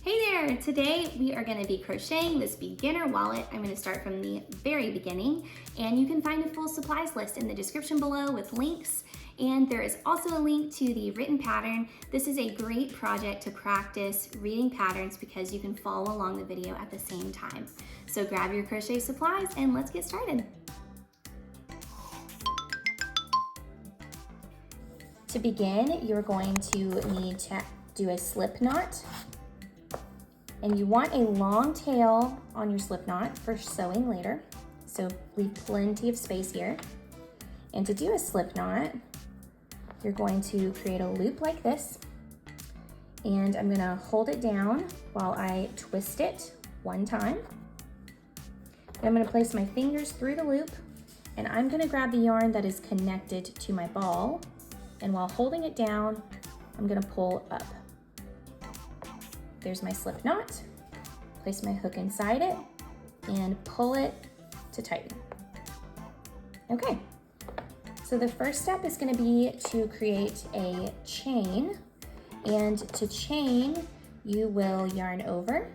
Hey there! Today we are going to be crocheting this beginner wallet. I'm going to start from the very beginning, and you can find a full supplies list in the description below with links, and there is also a link to the written pattern. This is a great project to practice reading patterns because you can follow along the video at the same time. So grab your crochet supplies and let's get started. To begin, you're going to need to do a slip knot. And you want a long tail on your slip knot for sewing later. So leave plenty of space here. And to do a slip knot, you're going to create a loop like this. And I'm gonna hold it down while I twist it one time. And I'm gonna place my fingers through the loop, and I'm gonna grab the yarn that is connected to my ball. And while holding it down, I'm gonna pull up. There's my slip knot. Place my hook inside it and pull it to tighten. Okay, so the first step is gonna be to create a chain. And to chain, you will yarn over,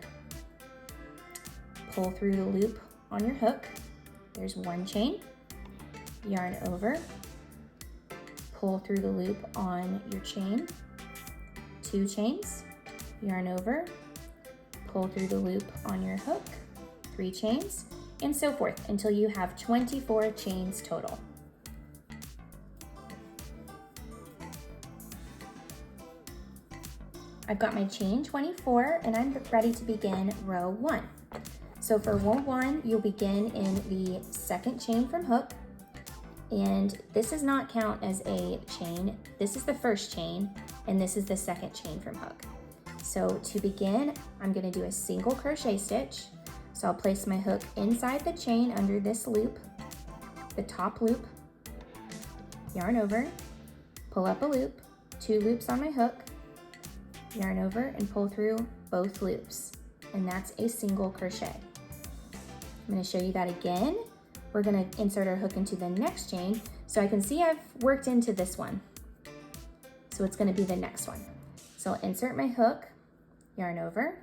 pull through the loop on your hook. There's one chain, yarn over, pull through the loop on your chain, two chains, yarn over, pull through the loop on your hook, 3 chains, and so forth until you have 24 chains total. I've got my chain 24 and I'm ready to begin row 1. So for row 1, you'll begin in the second chain from hook, and this does not count as a chain. This is the first chain and this is the second chain from hook. So to begin, I'm gonna do a single crochet stitch. So I'll place my hook inside the chain under this loop, the top loop, yarn over, pull up a loop, 2 loops on my hook, yarn over and pull through both loops. And that's a single crochet. I'm gonna show you that again. We're gonna insert our hook into the next chain. So I can see I've worked into this one. So it's gonna be the next one. So I'll insert my hook, yarn over,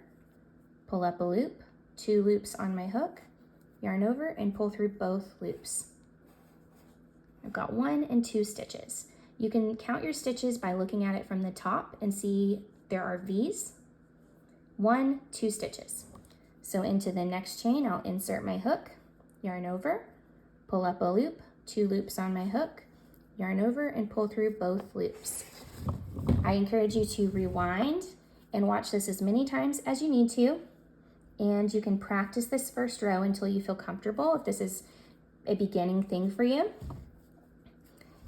pull up a loop, 2 loops on my hook, yarn over and pull through both loops. I've got 1 and 2 stitches. You can count your stitches by looking at it from the top and see there are V's, 1, 2 stitches. So into the next chain, I'll insert my hook, yarn over, pull up a loop, 2 loops on my hook, yarn over and pull through both loops. I encourage you to rewind and watch this as many times as you need to, and you can practice this first row until you feel comfortable. If this is a beginning thing for you,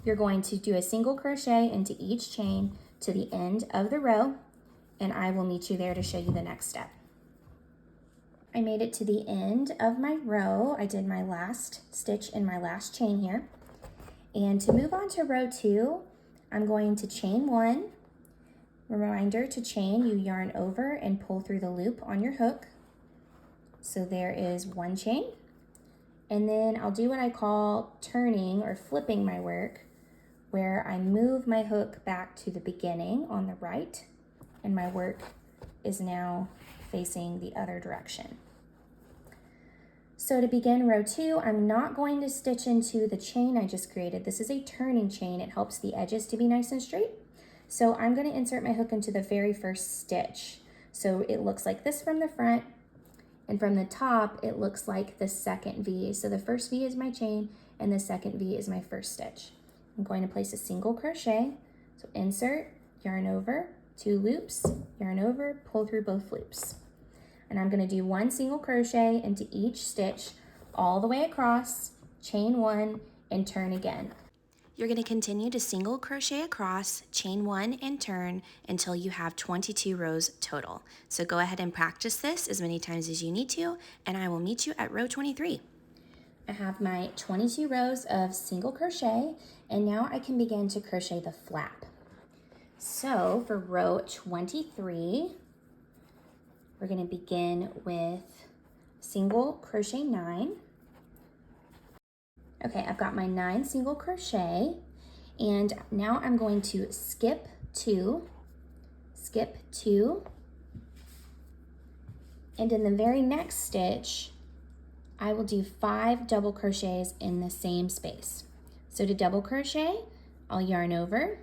you're going to do a single crochet into each chain to the end of the row, and I will meet you there to show you the next step. I made it to the end of my row. I did my last stitch in my last chain here. And to move on to row 2, I'm going to chain 1. Reminder to chain, you yarn over and pull through the loop on your hook. So there is 1 chain. And then I'll do what I call turning or flipping my work, where I move my hook back to the beginning on the right, and my work is now facing the other direction. So to begin row 2, I'm not going to stitch into the chain I just created. This is a turning chain. It helps the edges to be nice and straight. So I'm going to insert my hook into the very first stitch. So it looks like this from the front, and from the top, it looks like the second V. So the first V is my chain, and the second V is my first stitch. I'm going to place a single crochet. So insert, yarn over, 2 loops, yarn over, pull through both loops. And I'm going to do 1 single crochet into each stitch all the way across, chain 1, and turn again. You're going to continue to single crochet across, chain 1, and turn until you have 22 rows total. So go ahead and practice this as many times as you need to, and I will meet you at row 23. I have my 22 rows of single crochet, and now I can begin to crochet the flap. So for row 23, we're going to begin with single crochet 9. Okay, I've got my 9 single crochet, and now I'm going to skip 2, And in the very next stitch, I will do 5 double crochets in the same space. So to double crochet, I'll yarn over,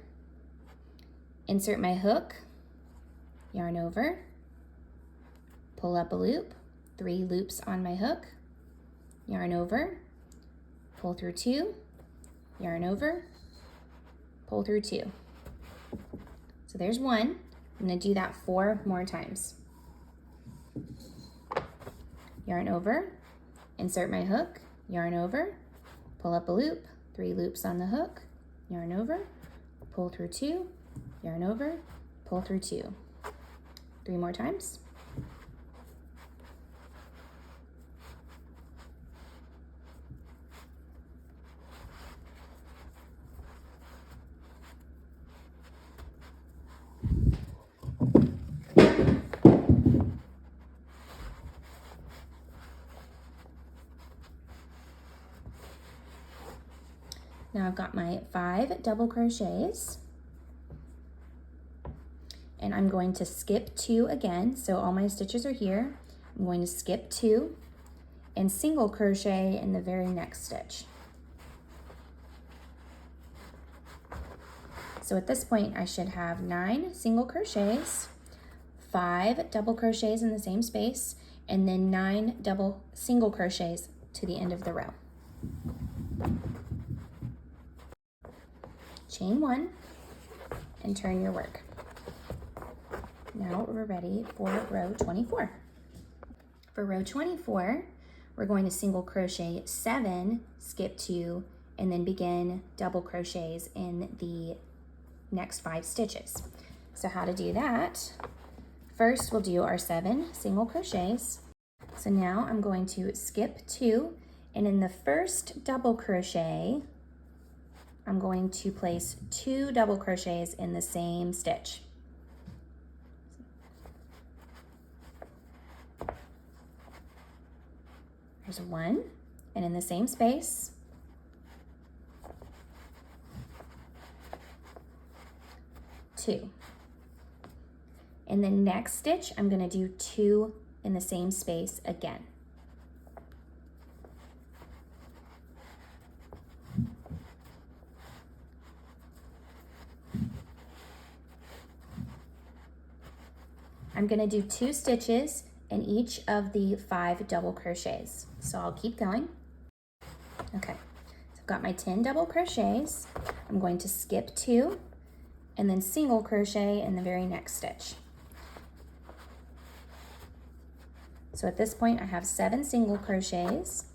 insert my hook, yarn over, pull up a loop, 3 loops on my hook, yarn over, pull through 2, yarn over, pull through 2. So there's 1. I'm going to do that 4 more times. Yarn over, insert my hook, yarn over, pull up a loop, 3 loops on the hook, yarn over, pull through 2, yarn over, pull through 2. 3 more times. Now I've got my 5 double crochets, and I'm going to skip 2 again. So all my stitches are here. I'm going to skip 2 and single crochet in the very next stitch. So at this point, I should have 9 single crochets, 5 double crochets in the same space, and then 9 double single crochets to the end of the row. Chain 1 and turn your work. Now we're ready for row 24. For row 24, we're going to single crochet 7, skip 2, and then begin double crochets in the next 5 stitches. So how to do that? First, we'll do our 7 single crochets. So now I'm going to skip 2, and in the first double crochet, I'm going to place 2 double crochets in the same stitch. There's 1, and in the same space, 2. In the next stitch, I'm going to do 2 in the same space again. I'm going to do 2 stitches in each of the 5 double crochets. So I'll keep going. Okay, so I've got my 10 double crochets. I'm going to skip 2 and then single crochet in the very next stitch. So at this point, I have 7 single crochets,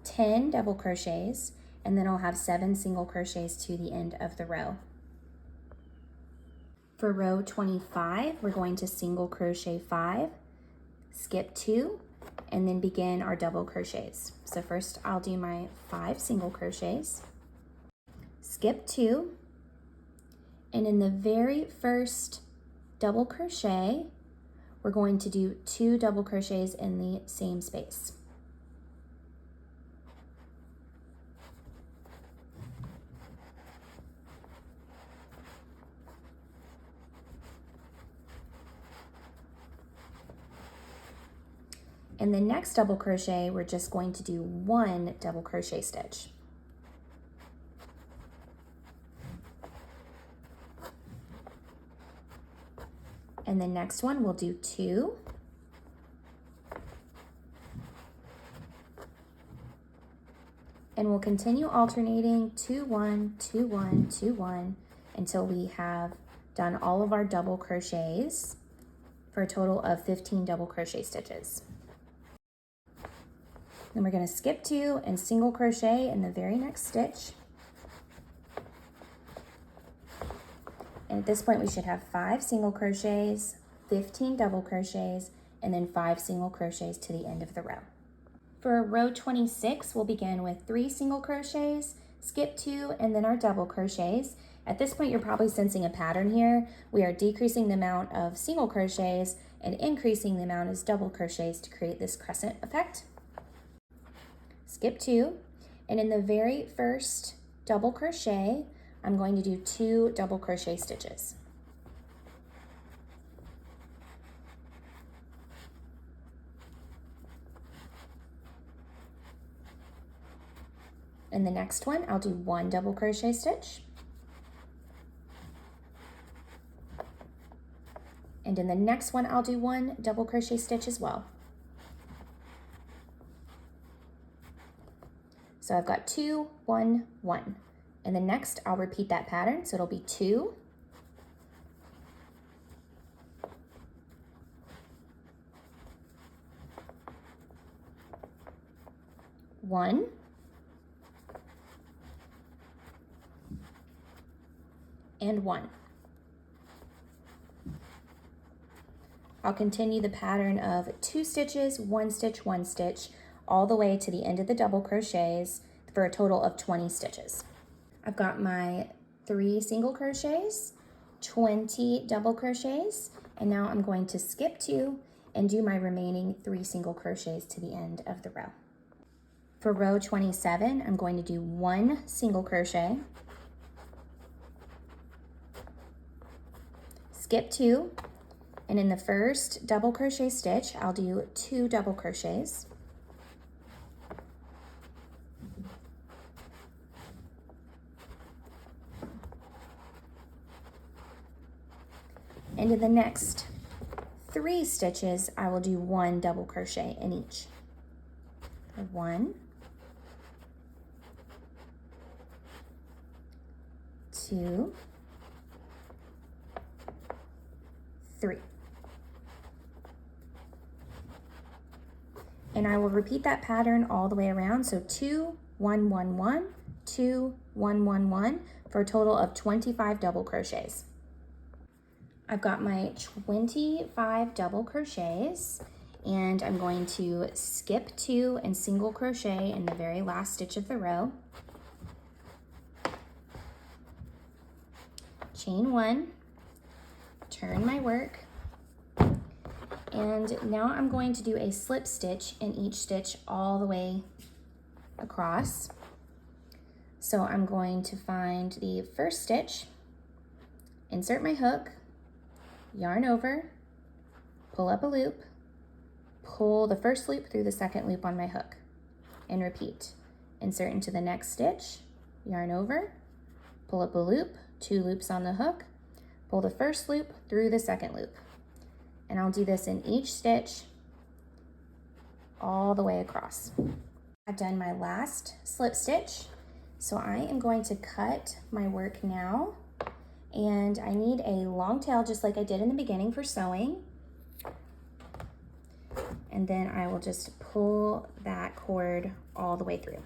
10 double crochets, and then I'll have 7 single crochets to the end of the row. For row 25, we're going to single crochet 5, skip 2, and then begin our double crochets. So first I'll do my 5 single crochets, skip 2, and in the very first double crochet, we're going to do 2 double crochets in the same space. In the next double crochet, we're just going to do 1 double crochet stitch. And the next one, we'll do 2. And we'll continue alternating 2, 1, 2, 1, 2, 1 until we have done all of our double crochets for a total of 15 double crochet stitches. Then we're going to skip 2 and single crochet in the very next stitch. And at this point, we should have 5 single crochets, 15 double crochets, and then 5 single crochets to the end of the row. For row 26, we'll begin with 3 single crochets, skip 2, and then our double crochets. At this point, you're probably sensing a pattern here. We are decreasing the amount of single crochets and increasing the amount of double crochets to create this crescent effect. Skip 2, and in the very first double crochet, I'm going to do 2 double crochet stitches. In the next one, I'll do 1 double crochet stitch. And in the next one, I'll do 1 double crochet stitch as well. So I've got 2, 1, 1. And the next, I'll repeat that pattern. So it'll be 2, 1, and 1. I'll continue the pattern of 2 stitches, 1 stitch, 1 stitch, all the way to the end of the double crochets for a total of 20 stitches. I've got my 3 single crochets, 20 double crochets, and now I'm going to skip 2 and do my remaining 3 single crochets to the end of the row. For row 27, I'm going to do 1 single crochet, skip 2, and in the first double crochet stitch, I'll do 2 double crochets. And in the next 3 stitches, I will do 1 double crochet in each. 1, 2, 3. And I will repeat that pattern all the way around. So 2, 1, 1, 1, 2, 1, 1, 1 for a total of 25 double crochets. I've got my 25 double crochets, and I'm going to skip 2 and single crochet in the very last stitch of the row. Chain 1, turn my work, and now I'm going to do a slip stitch in each stitch all the way across. So I'm going to find the first stitch, insert my hook, yarn over, pull up a loop, pull the first loop through the second loop on my hook, and repeat. Insert into the next stitch, yarn over, pull up a loop, 2 loops on the hook, pull the first loop through the second loop. And I'll do this in each stitch all the way across. I've done my last slip stitch, so I am going to cut my work now. And I need a long tail just like I did in the beginning for sewing. And then I will just pull that cord all the way through.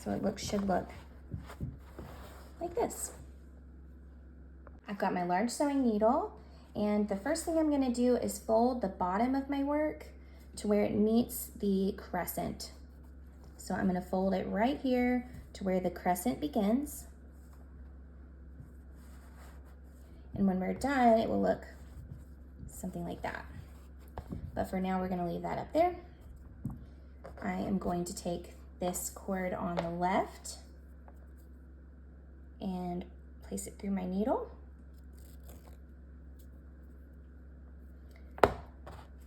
So it should look like this. I've got my large sewing needle, and the first thing I'm gonna do is fold the bottom of my work to where it meets the crescent. So I'm gonna fold it right here to where the crescent begins. And when we're done, it will look something like that. But for now, we're gonna leave that up there. I am going to take this cord on the left and place it through my needle.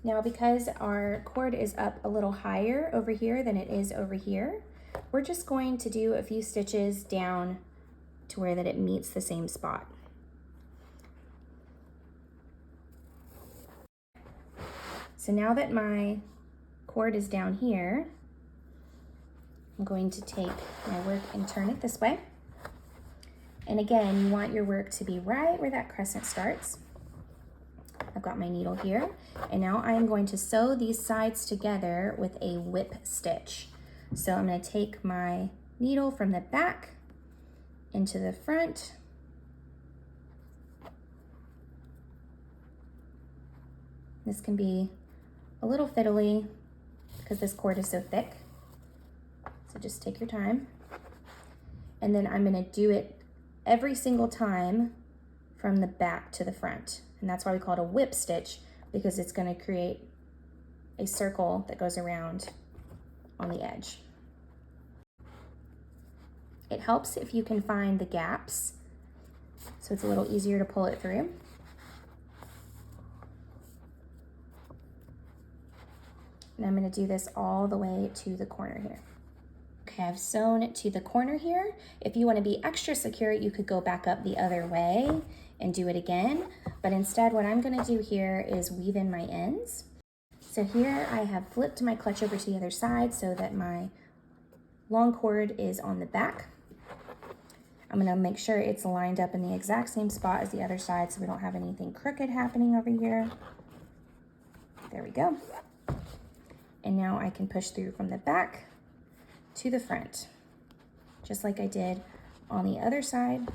Now, because our cord is up a little higher over here than it is over here, we're just going to do a few stitches down to where that it meets the same spot. So now that my cord is down here, I'm going to take my work and turn it this way. And again, you want your work to be right where that crescent starts. I've got my needle here, and now I am going to sew these sides together with a whip stitch. So I'm going to take my needle from the back into the front. This can be a little fiddly because this cord is so thick. So just take your time. And then I'm going to do it every single time from the back to the front. And that's why we call it a whip stitch, because it's going to create a circle that goes around on the edge. It helps if you can find the gaps, so it's a little easier to pull it through. And I'm going to do this all the way to the corner here. Okay, I've sewn to the corner here. If you want to be extra secure, you could go back up the other way and do it again. But instead, what I'm going to do here is weave in my ends. So here I have flipped my clutch over to the other side so that my long cord is on the back. I'm going to make sure it's lined up in the exact same spot as the other side so we don't have anything crooked happening over here. There we go. And now I can push through from the back to the front, just like I did on the other side.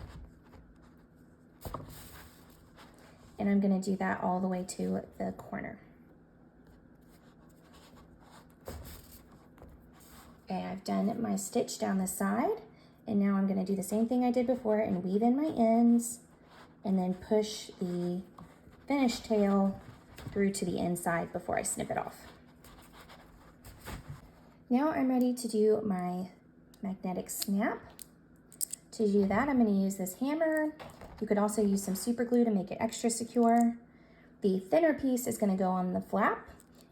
And I'm going to do that all the way to the corner. Okay, I've done my stitch down the side, and now I'm going to do the same thing I did before and weave in my ends and then push the finished tail through to the inside before I snip it off. Now I'm ready to do my magnetic snap. To do that, I'm going to use this hammer. You could also use some super glue to make it extra secure. The thinner piece is going to go on the flap,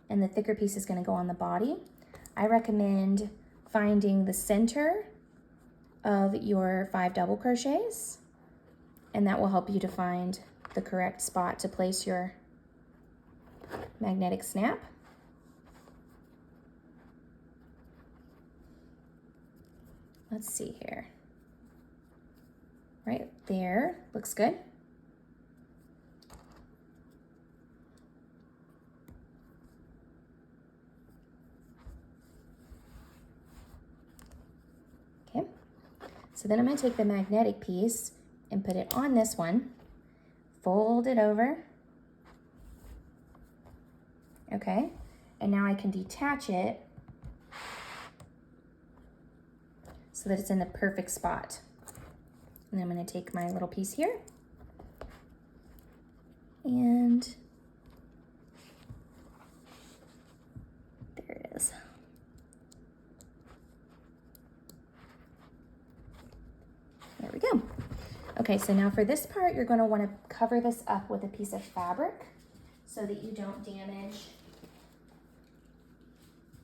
and the thicker piece is going to go on the body. I recommend finding the center of your 5 double crochets, and that will help you to find the correct spot to place your magnetic snap. Let's see here. Right there, looks good. Okay, so then I'm going to take the magnetic piece and put it on this one, fold it over. Okay, and now I can detach it so that it's in the perfect spot. And I'm going to take my little piece here and there it is. There we go. Okay, so now for this part, you're going to want to cover this up with a piece of fabric so that you don't damage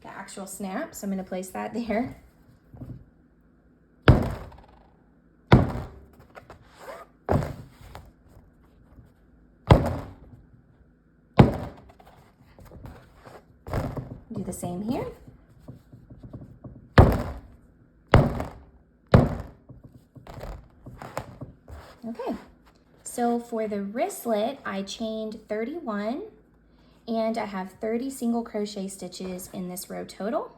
the actual snap. So I'm going to place that there. Do the same here. Okay, so for the wristlet, I chained 31 and I have 30 single crochet stitches in this row total.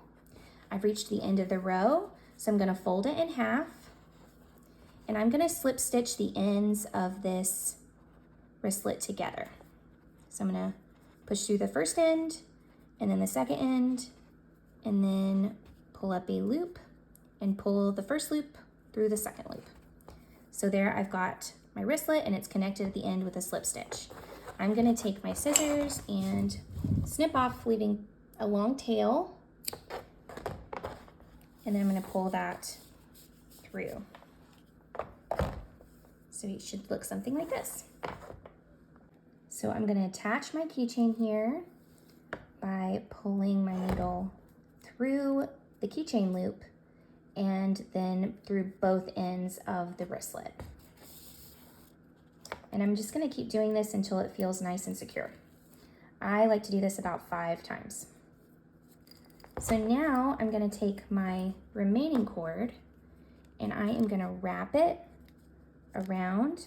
I've reached the end of the row, so I'm going to fold it in half and I'm going to slip stitch the ends of this wristlet together. So I'm going to push through the first end and then the second end, and then pull up a loop and pull the first loop through the second loop. So there I've got my wristlet and it's connected at the end with a slip stitch. I'm going to take my scissors and snip off, leaving a long tail, and then I'm going to pull that through. So it should look something like this. So I'm going to attach my keychain here by pulling my needle through the keychain loop and then through both ends of the wristlet. And I'm just going to keep doing this until it feels nice and secure. I like to do this about 5 times. So now I'm going to take my remaining cord and I am going to wrap it around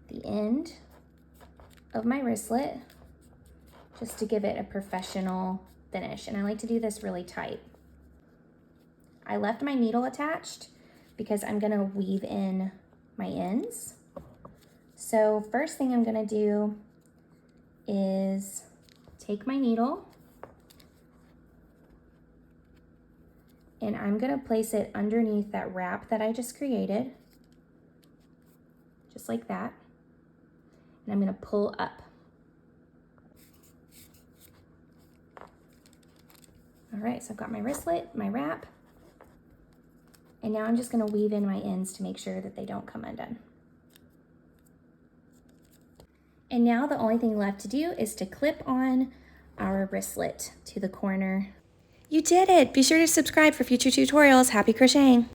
the end of my wristlet just to give it a professional finish. And I like to do this really tight. I left my needle attached because I'm gonna weave in my ends. So first thing I'm gonna do is take my needle and I'm gonna place it underneath that wrap that I just created, just like that. And I'm gonna pull up. All right, so I've got my wristlet, my wrap, and now I'm just gonna weave in my ends to make sure that they don't come undone. And now the only thing left to do is to clip on our wristlet to the corner You did it! Be sure to subscribe for future tutorials. Happy crocheting!